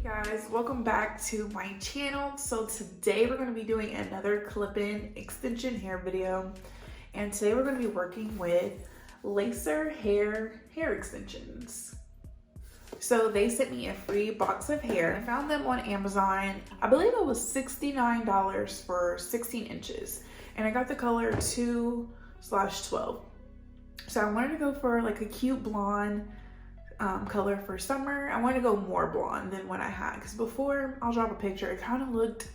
Guys, welcome back to my channel. So today we're going to be doing another clip-in extension hair video, and today we're going to be working with Lacer hair extensions. So they sent me a free box of hair. I found them on Amazon. I believe it was $69 for 16 inches, and I got the color 2/12. So I wanted to go for like a cute blonde color for summer. I wanted to go more blonde than what I had, because before, I'll drop a picture, it kind of looked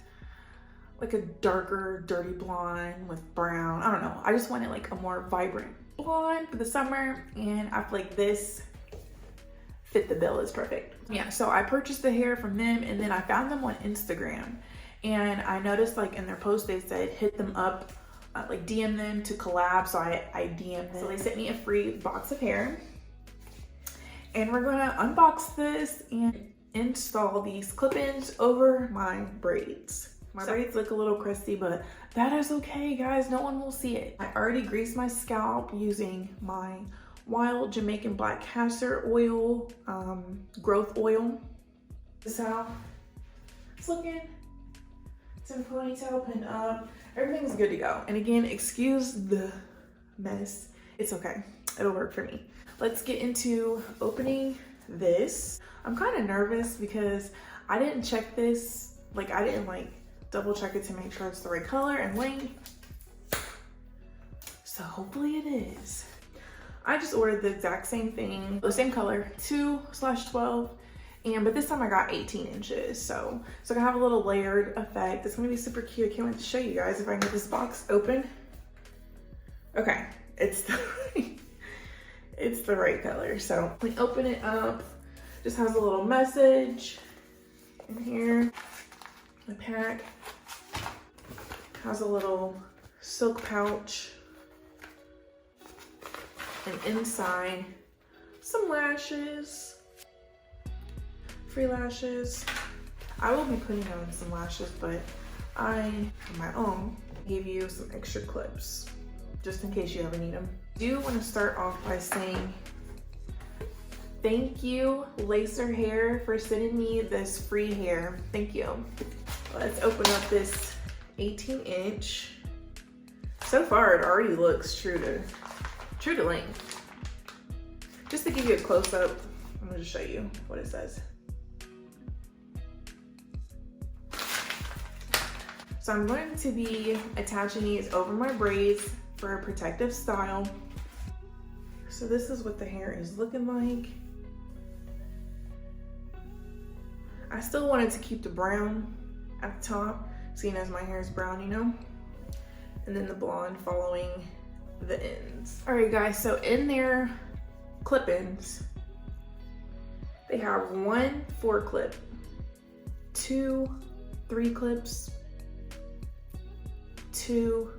like a darker dirty blonde with brown. I don't know, I just wanted like a more vibrant blonde for the summer, and I feel like this fit the bill. Is perfect. Yeah, so I purchased the hair from them, and then I found them on Instagram, and I noticed like in their post they said hit them up, like DM them to collab. So I DM'd them. So they sent me a free box of hair. And we're gonna unbox this and install these clip-ins over my braids. My braids look a little crusty, but that is okay, guys. No one will see it. I already greased my scalp using my Wild Jamaican Black Castor Oil, growth oil. This is how it's looking. It's in a ponytail, pinned up. Everything's good to go. And again, excuse the mess. It's okay. It'll work for me. Let's get into opening this. I'm kind of nervous because I didn't check this. Like, I didn't like double check it to make sure it's the right color and length. So hopefully it is. I just ordered the exact same thing, the same color, 2/12. But this time I got 18 inches. So it's gonna have a little layered effect. It's gonna be super cute. I can't wait to show you guys if I can get this box open. Okay, it's the right color. So we open it up, just has a little message in here. The pack has a little silk pouch, and inside some lashes, free lashes. I will be putting on some lashes, but I, on my own, gave you some extra clips just in case you ever need them. I do want to start off by saying thank you, Lacer Hair, for sending me this free hair. Thank you. Let's open up this 18-inch. So far, it already looks true to length. Just to give you a close-up, I'm gonna just show you what it says. So I'm going to be attaching these over my braids for a protective style. So this is what the hair is looking like. I still wanted to keep the brown at the top, seeing as my hair is brown, you know? And then the blonde following the ends. All right, guys, so in their clip-ins, they have 1 4-clip, 2 3-clips, 2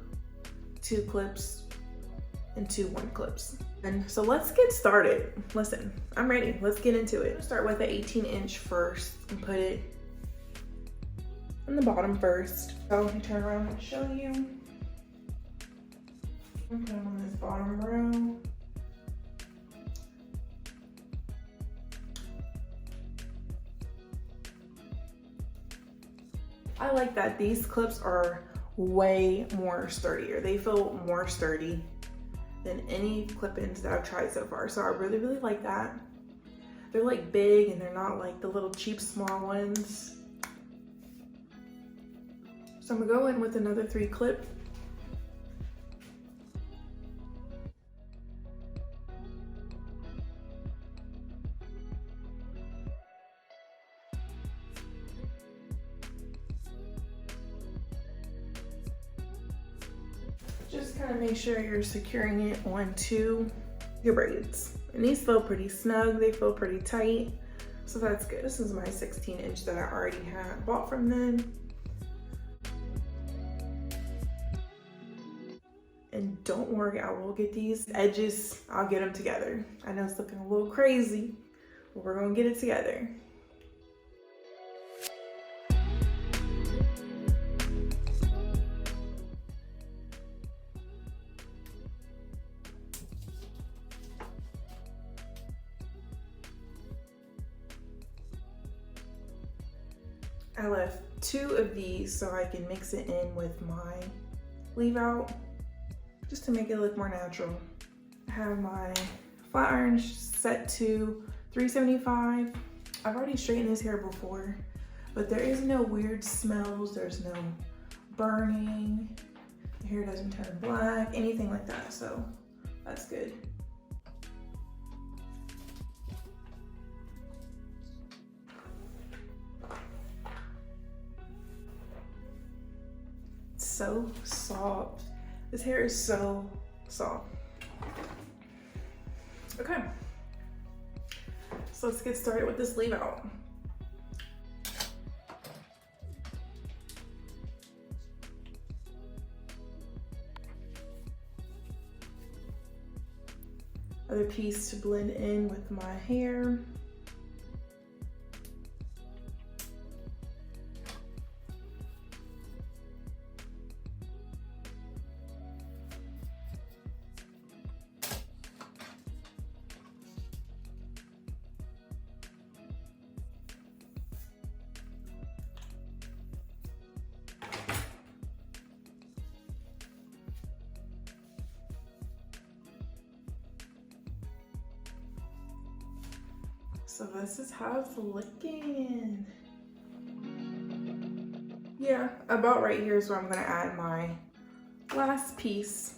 2-clips, and 2 1-clips. And so let's get started. Listen, I'm ready. Let's get into it. Start with the 18-inch first and put it in the bottom first. So let me turn around and show you. I'm put them on this bottom row. I like that these clips are way more sturdier. They feel more sturdy than any clip-ins that I've tried so far. So I really, really like that. They're like big, and they're not like the little cheap small ones. So I'm gonna go in with another 3-clip. Just kind of make sure you're securing it onto your braids. And these feel pretty snug, they feel pretty tight, so that's good. This is my 16-inch that I already had bought from them. And don't worry, I will get these edges, I'll get them together. I know it's looking a little crazy, but we're gonna get it together. I left 2 of these so I can mix it in with my leave out, just to make it look more natural. I have my flat iron set to 375. I've already straightened this hair before, but there is no weird smells, there's no burning, the hair doesn't turn black, anything like that, so that's good. It's so soft. This hair is so soft. Okay, so let's get started with this leave out. Other piece to blend in with my hair. So this is how it's looking. Yeah, about right here is where I'm gonna add my last piece.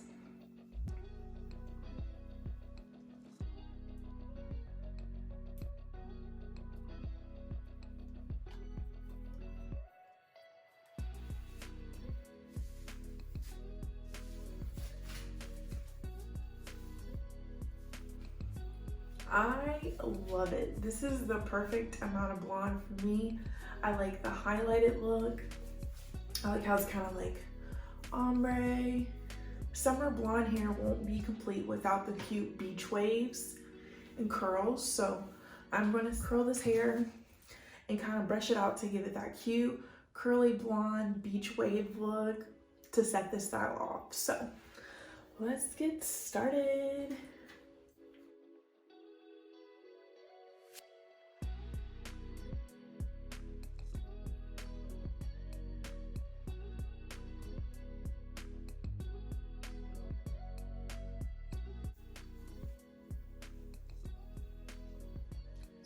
I love it. This is the perfect amount of blonde for me. I like the highlighted look. I like how it's kind of like ombre. Summer blonde hair won't be complete without the cute beach waves and curls. So I'm going to curl this hair and kind of brush it out to give it that cute curly blonde beach wave look to set this style off. So let's get started.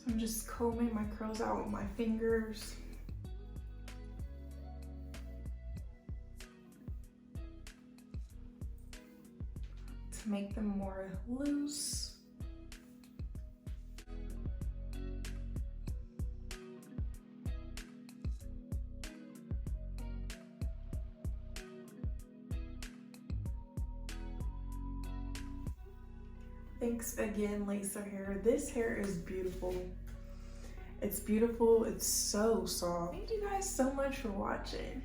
I'm just combing my curls out with my fingers. To make them more loose. Thanks again, Lacer Hair. This hair is beautiful. It's beautiful, it's so soft. Thank you guys so much for watching.